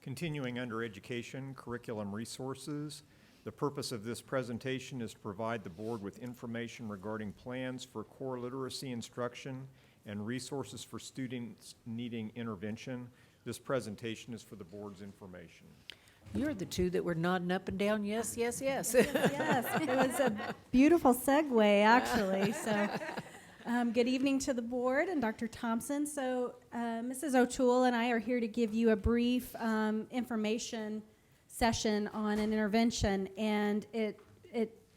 Continuing under education, curriculum resources. The purpose of this presentation is to provide the board with information regarding plans for core literacy instruction and resources for students needing intervention. This presentation is for the board's information. You're the two that were nodding up and down, yes, yes, yes. Yes, it was a beautiful segue, actually. So, good evening to the board and Dr. Thompson. So, Mrs. O'Toole and I are here to give you a brief information session on an intervention, and it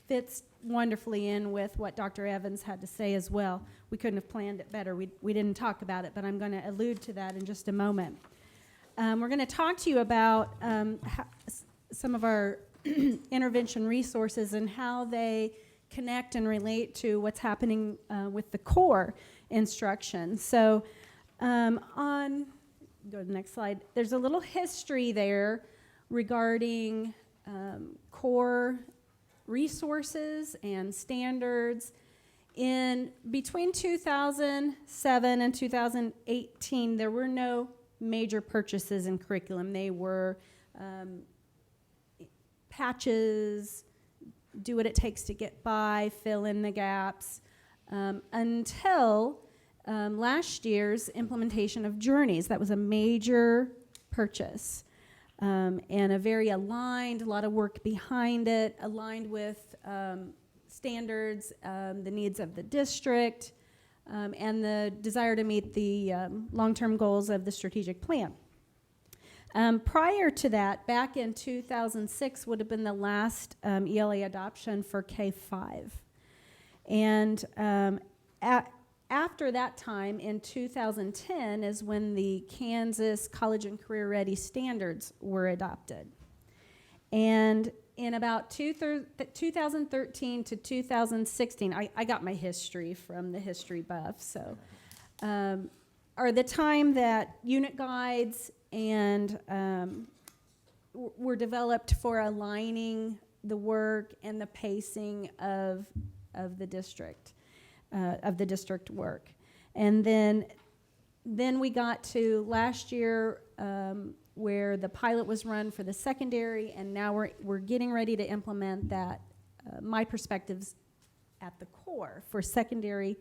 fits wonderfully in with what Dr. Evans had to say as well. We couldn't have planned it better. We didn't talk about it, but I'm going to allude to that in just a moment. We're going to talk to you about some of our intervention resources and how they connect and relate to what's happening with the core instruction. So go to the next slide. There's a little history there regarding core resources and standards. In between 2007 and 2018, there were no major purchases in curriculum. They were patches, do what it takes to get by, fill in the gaps, until last year's implementation of Journeys. That was a major purchase and a very aligned, a lot of work behind it, aligned with standards, the needs of the district, and the desire to meet the long-term goals of the strategic plan. Prior to that, back in 2006 would have been the last ELA adoption for K-5. And after that time, in 2010, is when the Kansas College and Career Ready standards were adopted. And in about 2013 to 2016, I got my history from the history buff, so, are the time that unit guides and were developed for aligning the work and the pacing of the district work. And then we got to last year, where the pilot was run for the secondary, and now we're getting ready to implement that, my perspectives at the core, for secondary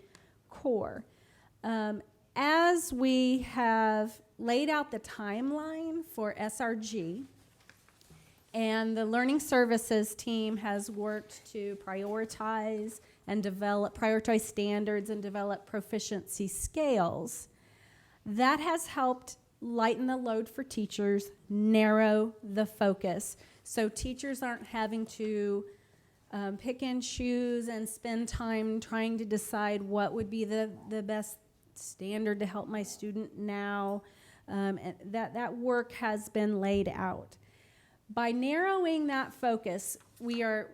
core. As we have laid out the timeline for SRG, and the Learning Services team has worked to prioritize standards and develop proficiency scales, that has helped lighten the load for teachers, narrow the focus. So teachers aren't having to pick and choose and spend time trying to decide what would be the best standard to help my student now. And that work has been laid out. By narrowing that focus, we are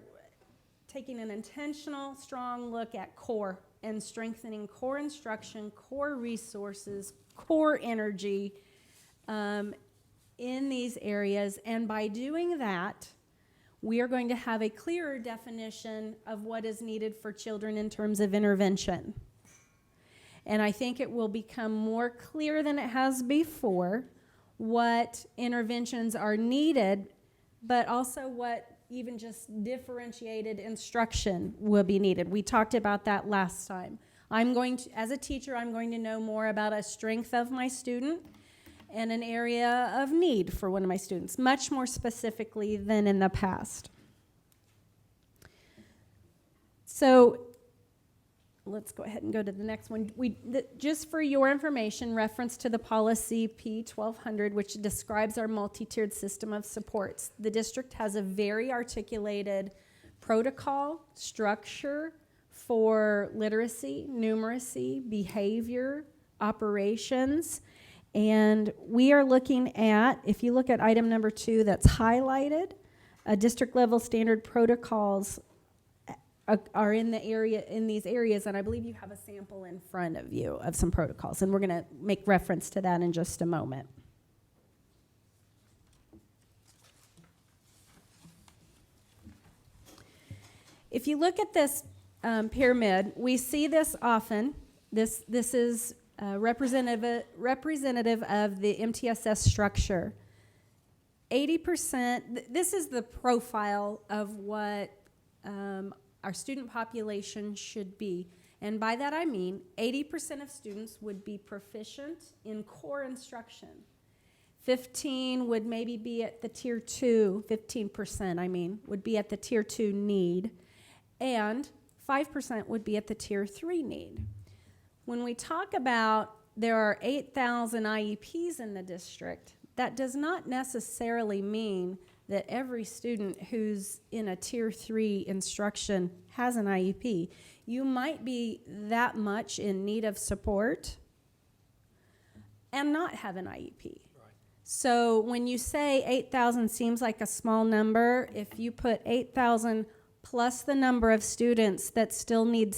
taking an intentional, strong look at core and strengthening core instruction, core resources, core energy, in these areas, and by doing that, we are going to have a clearer definition of what is needed for children in terms of intervention. And I think it will become more clear than it has before what interventions are needed, but also what even just differentiated instruction will be needed. We talked about that last time. As a teacher, I'm going to know more about a strength of my student and an area of need for one of my students, much more specifically than in the past. So let's go ahead and go to the next one. Just for your information, reference to the policy P1200, which describes our multi-tiered system of supports. The district has a very articulated protocol, structure for literacy, numeracy, behavior, operations. And we are looking at, if you look at item number 2 that's highlighted, district level standard protocols are in these areas, and I believe you have a sample in front of you of some protocols, and we're going to make reference to that in just a moment. If you look at this pyramid, we see this often. This is representative of the MTSS structure. 80%, this is the profile of what our student population should be. And by that I mean 80% of students would be proficient in core instruction. 15 would maybe be at the tier 2, 15% I mean, would be at the tier 2 need, and 5% would be at the tier 3 need. When we talk about there are 8,000 IEPs in the district, that does not necessarily mean that every student who's in a tier 3 instruction has an IEP. You might be that much in need of support and not have an IEP. So when you say 8,000 seems like a small number, if you put 8,000 plus the number of students that still need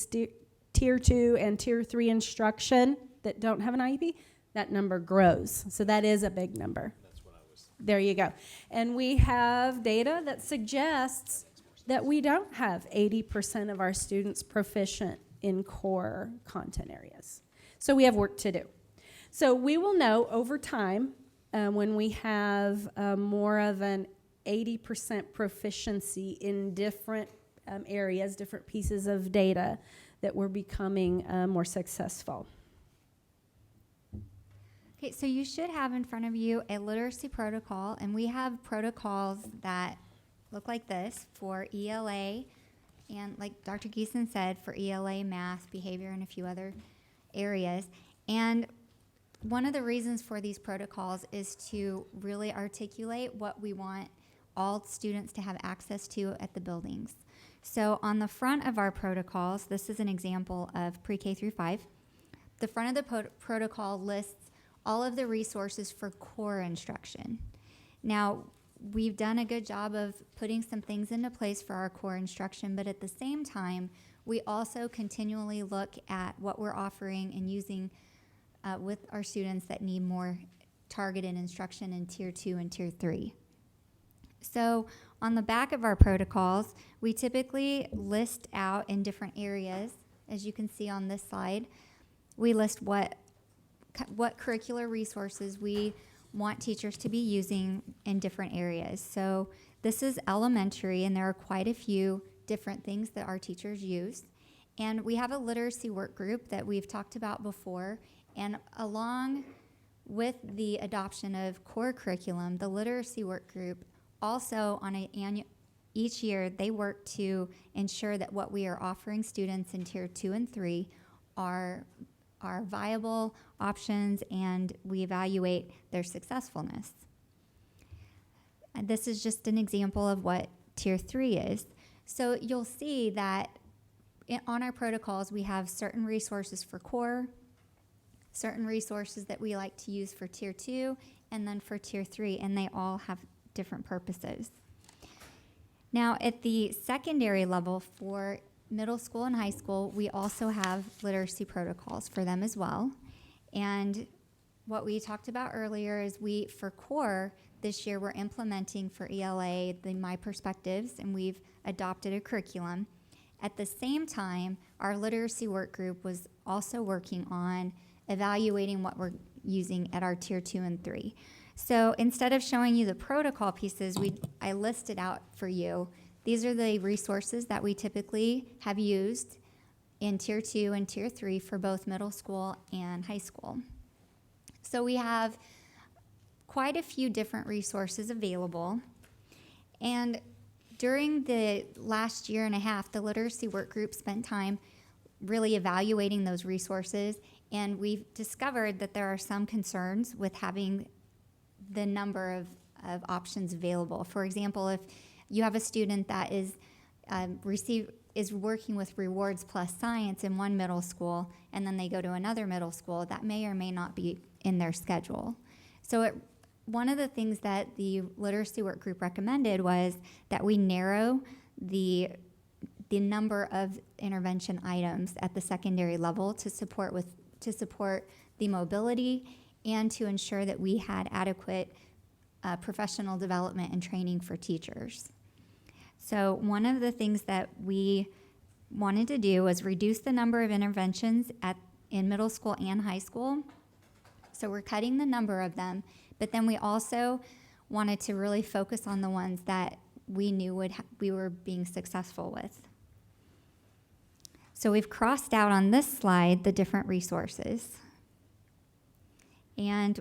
tier 2 and tier 3 instruction that don't have an IEP, that number grows. So that is a big number. That's what I was. There you go. And we have data that suggests that we don't have 80% of our students proficient in core content areas. So we have work to do. So we will know over time when we have more of an 80% proficiency in different areas, different pieces of data, that we're becoming more successful. Okay, so you should have in front of you a literacy protocol, and we have protocols that look like this for ELA, and like Dr. Geeson said, for ELA, math, behavior, and a few other areas. And one of the reasons for these protocols is to really articulate what we want all students to have access to at the buildings. So on the front of our protocols, this is an example of pre-K through 5. The front of the protocol lists all of the resources for core instruction. Now, we've done a good job of putting some things into place for our core instruction, but at the same time, we also continually look at what we're offering and using with our students that need more targeted instruction in tier 2 and tier 3. So on the back of our protocols, we typically list out in different areas. As you can see on this slide, we list what curricular resources we want teachers to be using in different areas. So this is elementary, and there are quite a few different things that our teachers use. And we have a literacy work group that we've talked about before, and along with the adoption of core curriculum, the literacy work group also each year they work to ensure that what we are offering students in tier 2 and 3 are viable options, and we evaluate their successfulness. And this is just an example of what tier 3 is. So you'll see that on our protocols we have certain resources for core, certain resources that we like to use for tier 2, and then for tier 3, and they all have different purposes. Now, at the secondary level for middle school and high school, we also have literacy protocols for them as well. And what we talked about earlier is for core, this year we're implementing for ELA the My Perspectives, and we've adopted a curriculum. At the same time, our literacy work group was also working on evaluating what we're using at our tier 2 and 3. So instead of showing you the protocol pieces, I listed out for you. These are the resources that we typically have used in tier 2 and tier 3 for both middle school and high school. So we have quite a few different resources available. And during the last year and a half, the literacy work group spent time really evaluating those resources, and we've discovered that there are some concerns with having the number of options available. For example, if you have a student that is working with Rewards Plus Science in one middle school, and then they go to another middle school, that may or may not be in their schedule. So one of the things that the literacy work group recommended was that we narrow the number of intervention items at the secondary level to support the mobility and to ensure that we had adequate professional development and training for teachers. So one of the things that we wanted to do was reduce the number of interventions in middle school and high school. So we're cutting the number of them, but then we also wanted to really focus on the ones that we knew we were being successful with. So we've crossed out on this slide the different resources. And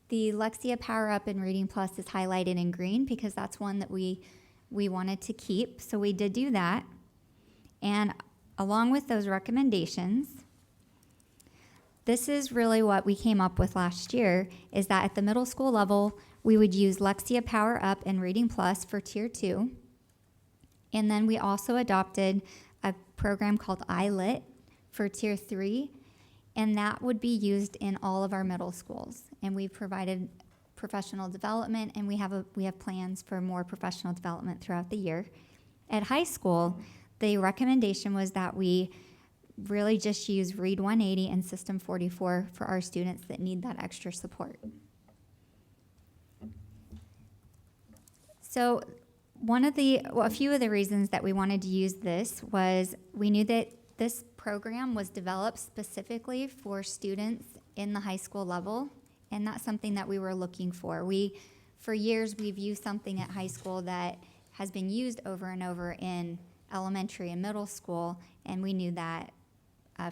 the Lexia Power Up and Reading Plus is highlighted in green because that's one that we wanted to keep. So we did do that. And along with those recommendations, this is really what we came up with last year, is that at the middle school level, we would use Lexia Power Up and Reading Plus for Tier 2. And then we also adopted a program called iLit for Tier 3, and that would be used in all of our middle schools. And we've provided professional development, and we have plans for more professional development throughout the year. At high school, the recommendation was that we really just use Read 180 and System 44 for our students that need that extra support. So a few of the reasons that we wanted to use this was we knew that this program was developed specifically for students in the high school level, and that's something that we were looking for. For years, we've used something at high school that has been used over and over in elementary and middle school, and we knew that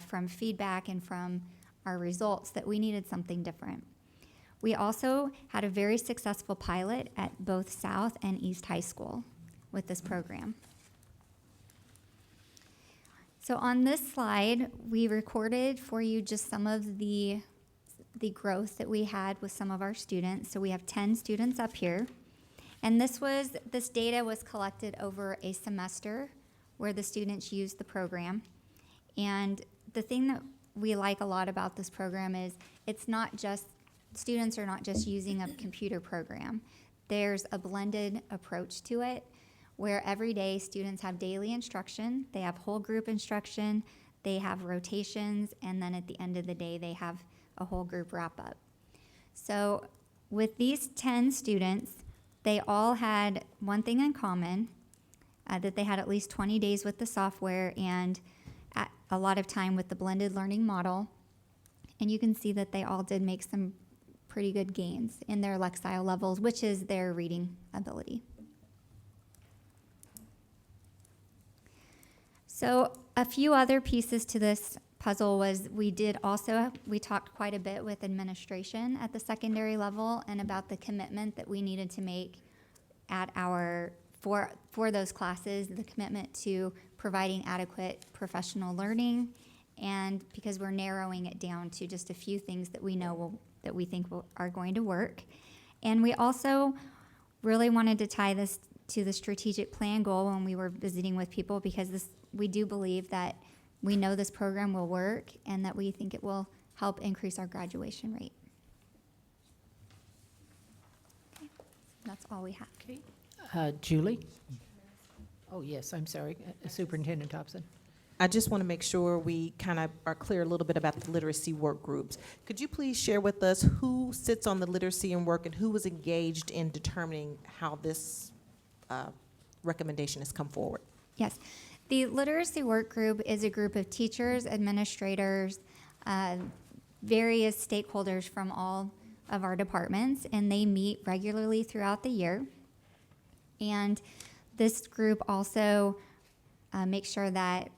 from feedback and from our results that we needed something different. We also had a very successful pilot at both South and East High School with this program. So on this slide, we recorded for you just some of the growth that we had with some of our students. So we have 10 students up here. And this data was collected over a semester where the students used the program. And the thing that we like a lot about this program is students are not just using a computer program. There's a blended approach to it where every day students have daily instruction, they have whole group instruction, they have rotations, and then at the end of the day they have a whole group wrap up. So with these 10 students, they all had one thing in common, that they had at least 20 days with the software and a lot of time with the blended learning model. And you can see that they all did make some pretty good gains in their Lexile levels, which is their reading ability. So a few other pieces to this puzzle was we talked quite a bit with administration at the secondary level and about the commitment that we needed to make at for those classes, the commitment to providing adequate professional learning, and because we're narrowing it down to just a few things that we know that we think are going to work. And we also really wanted to tie this to the strategic plan goal when we were visiting with people, because we do believe that we know this program will work and that we think it will help increase our graduation rate. Okay. That's all we have. Okay. Julie? Oh, yes, I'm sorry. Superintendent Thompson. I just want to make sure we kind of are clear a little bit about the literacy work groups. Could you please share with us who sits on the literacy and work and who was engaged in determining how this recommendation has come forward? Yes. The literacy work group is a group of teachers, administrators, various stakeholders from all of our departments, and they meet regularly throughout the year. And this group also makes sure that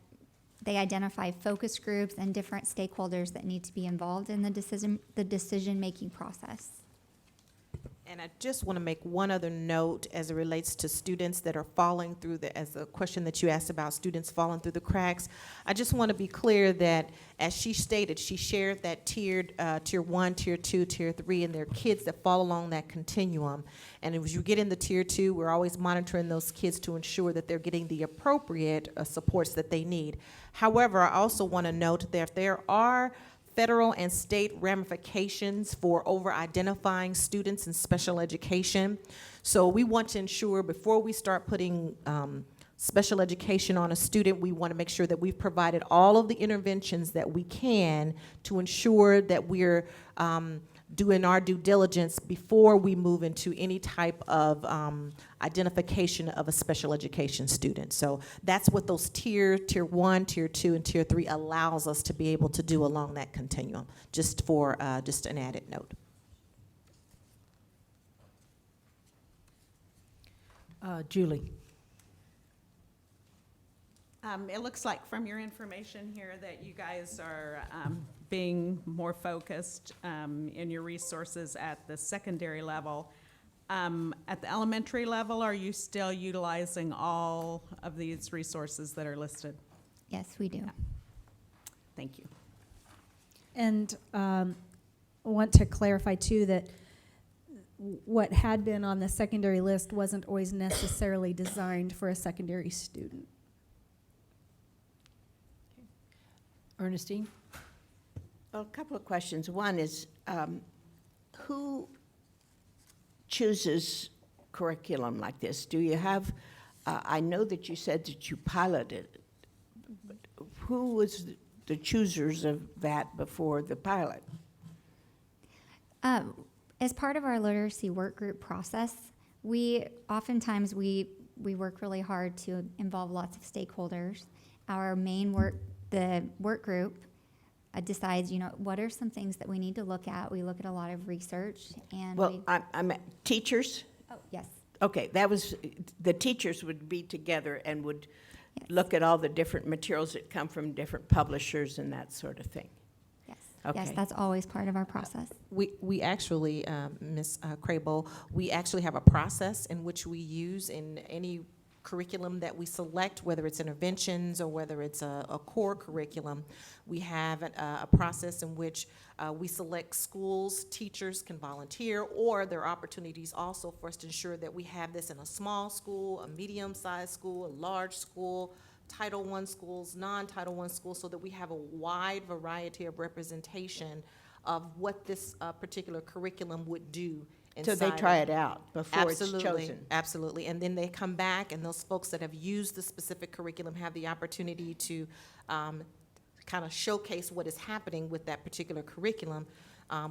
they identify focus groups and different stakeholders that need to be involved in the decision-making process. And I just want to make one other note as it relates to students that are falling through as a question that you asked about students falling through the cracks. I just want to be clear that, as she stated, she shared that tier 1, tier 2, tier 3, and there are kids that fall along that continuum. And as you get into tier 2, we're always monitoring those kids to ensure that they're getting the appropriate supports that they need. However, I also want to note that there are federal and state ramifications for over-identifying students in special education. So we want to ensure before we start putting special education on a student, we want to make sure that we've provided all of the interventions that we can to ensure that we're doing our due diligence before we move into any type of identification of a special education student. So that's what those tier 1, tier 2, and tier 3 allows us to be able to do along that continuum, just for just an added note. Julie? It looks like from your information here that you guys are being more focused in your resources at the secondary level. At the elementary level, are you still utilizing all of these resources that are listed? Yes, we do. Thank you. And want to clarify too that what had been on the secondary list wasn't always necessarily designed for a secondary student. Ernestine? Well, a couple of questions. One is, who chooses curriculum like this? Do you have, I know that you said that you piloted it, but who was the choosers of that before the pilot? As part of our literacy work group process, oftentimes we work really hard to involve lots of stakeholders. Our main the work group decides, what are some things that we need to look at. We look at a lot of research and Well, I'm at teachers. oh, yes, Okay, that was, the teachers would be together and would yes, look at all the different materials that come from different publishers and that sort of thing. yes. Okay. Yes, that's always part of our process. We actually, Ms. Crable, we actually have a process in which we use in any curriculum that we select, whether it's interventions or whether it's a core curriculum. We have a process in which we select schools, teachers can volunteer, or there are opportunities also for us to ensure that we have this in a small school, a medium-sized school, a large school, Title I schools, non-Title I schools, so that we have a wide variety of representation of what this particular curriculum would do So they inside try of- it out before it's Absolutely, chosen. absolutely. And then they come back, and those folks that have used the specific curriculum have the opportunity to kind of showcase what is happening with that particular curriculum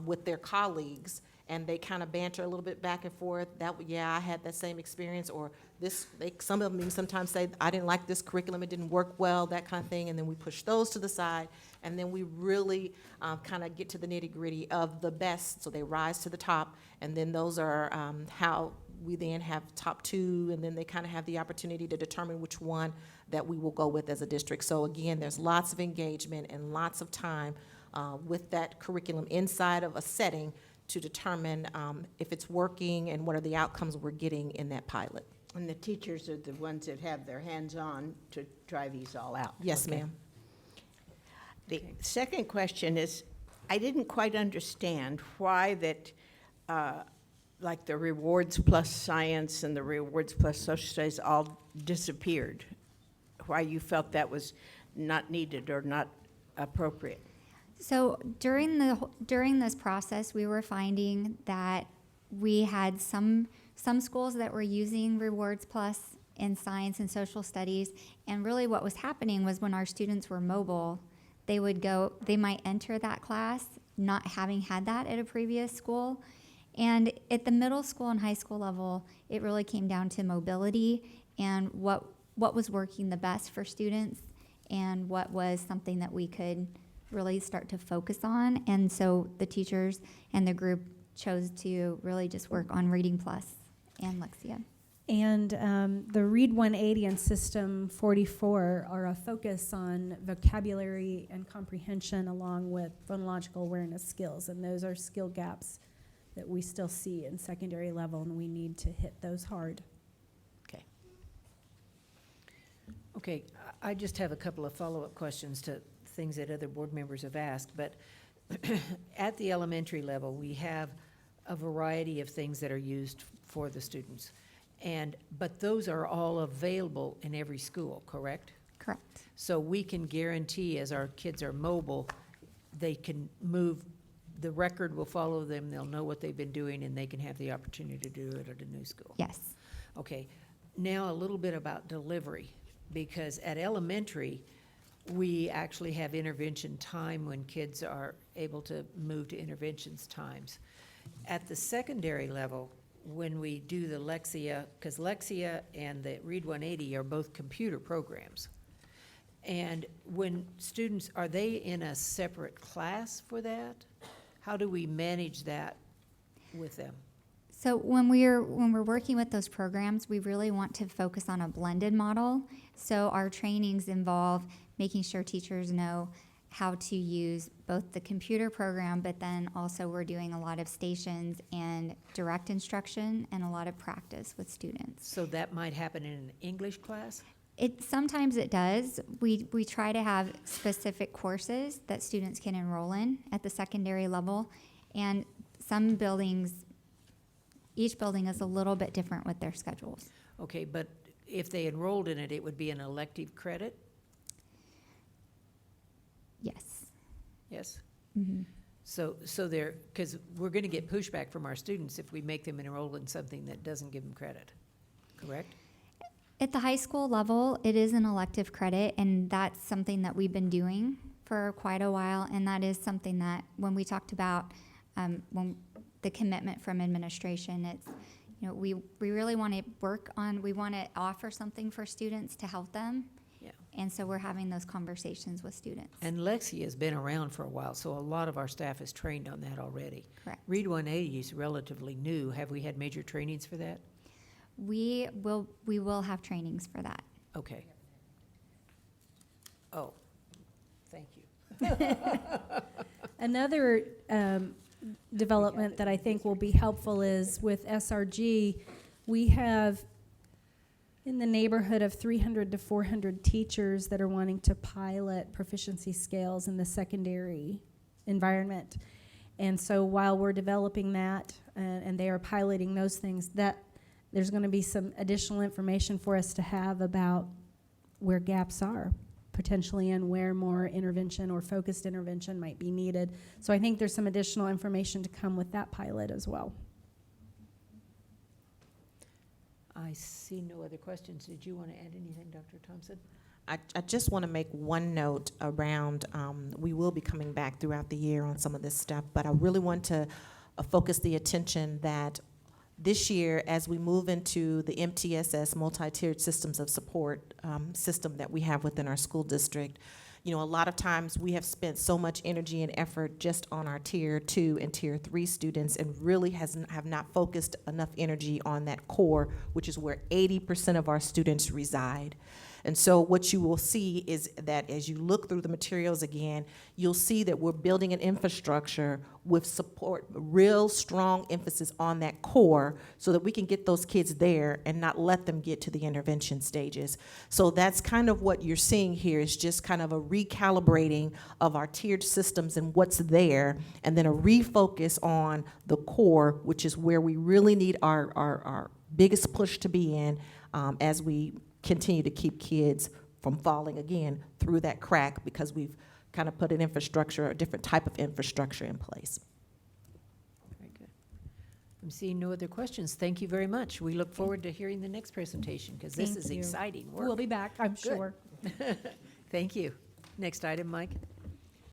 with their colleagues. And they kind of banter a little bit back and forth. I had that same experience, or this. Some of them even sometimes say, I didn't like this curriculum, it didn't work well, that kind of thing. And then we push those to the side, and then we really kind of get to the nitty-gritty of the best. So they rise to the top, and then those are how we then have top two, and then they kind of have the opportunity to determine which one that we will go with as a district. So again, there's lots of engagement and lots of time with that curriculum inside of a setting to determine if it's working and what are the outcomes we're getting in that pilot. And the teachers are the ones that have their hands on to try these all out. Yes, Okay. ma'am. The second question is, I didn't quite understand why that, like the rewards plus science and the rewards plus social studies all disappeared. Why you felt that was not needed or not appropriate. So during this process, we were finding that we had some schools that were using Rewards Plus in science and social studies, and really what was happening was when our students were mobile, they might enter that class not having had that at a previous school. And at the middle school and high school level, it really came down to mobility and what was working the best for students and what was something that we could really start to focus on. And so the teachers and the group chose to really just work on Reading Plus and Lexia. And the Read 180 and System 44 are a focus on vocabulary and comprehension along with phonological awareness skills. And those are skill gaps that we still see in secondary level, and we need to hit those hard. Okay, I just have a couple of follow-up questions to things that other board members have asked, but at the elementary level, we have a variety of things that are used for the students. But those are all available in every school, correct? Correct. So we can guarantee as our kids are mobile, they can move, the record will follow them, they'll know what they've been doing, and they can have the opportunity to do it at a new school. Yes. Okay, now a little bit about delivery, because at elementary, we actually have intervention time when kids are able to move to interventions times. At the secondary level, when we do the Lexia, because Lexia and the Read 180 are both computer programs. And when students, are they in a separate class for that? How do we manage that with them? So when we're working with those programs, we really want to focus on a blended model. So our trainings involve making sure teachers know how to use both the computer program, but then also we're doing a lot of stations and direct instruction and a lot of practice with students. So that might happen in an English class? Sometimes it does. We try to have specific courses that students can enroll in at the secondary level, and some buildings, each building is a little bit different with their schedules. Okay, but if they enrolled in it, it would be an elective credit? Yes. Yes? Mhm. So there, because we're going to get pushback from our students if we make them enroll in something that doesn't give them credit, correct? At the high school level, it is an elective credit, and that's something that we've been doing for quite a while, and that is something that when we talked about when the commitment from administration, it's, you know, we really want to we want to offer something for students to help them. Yeah. And so we're having those conversations with students. And Lexi has been around for a while, so a lot of our staff is trained on that already. Correct. Read 180 is relatively new. Have we had major trainings for that? We will have trainings for that. Okay. Oh, thank you. Another development that I think will be helpful is with SRG, we have in the neighborhood of 300 to 400 teachers that are wanting to pilot proficiency scales in the secondary environment. And so while we're developing that and they are piloting those things, that there's going to be some additional information for us to have about where gaps are potentially and where more intervention or focused intervention might be needed. So I think there's some additional information to come with that pilot as well. I see no other questions. Did you want to add anything, Dr. Thompson? I just want to make one note around, we will be coming back throughout the year on some of this stuff, but I really want to focus the attention that this year, as we move into the MTSS, multi-tiered systems of support system that we have within our school district, you know, a lot of times we have spent so much energy and effort just on our Tier 2 and Tier 3 students and really have not focused enough energy on that core, which is where 80% of our students reside. And so what you will see is that as you look through the materials again, you'll see that we're building an infrastructure with support, real strong emphasis on that core so that we can get those kids there and not let them get to the intervention stages. So that's kind of what you're seeing here is just kind of a recalibrating of our tiered systems and what's there, and then a refocus on the core, which is where we really need our biggest push to be in as we continue to keep kids from falling again through that crack because we've kind of put an infrastructure, a different type of infrastructure in place. Very good. I'm seeing no other questions. Thank you very much. We look forward to hearing the next presentation because this Thank is you. exciting work. We'll be back, I'm sure. Thank you. Next item, Mike.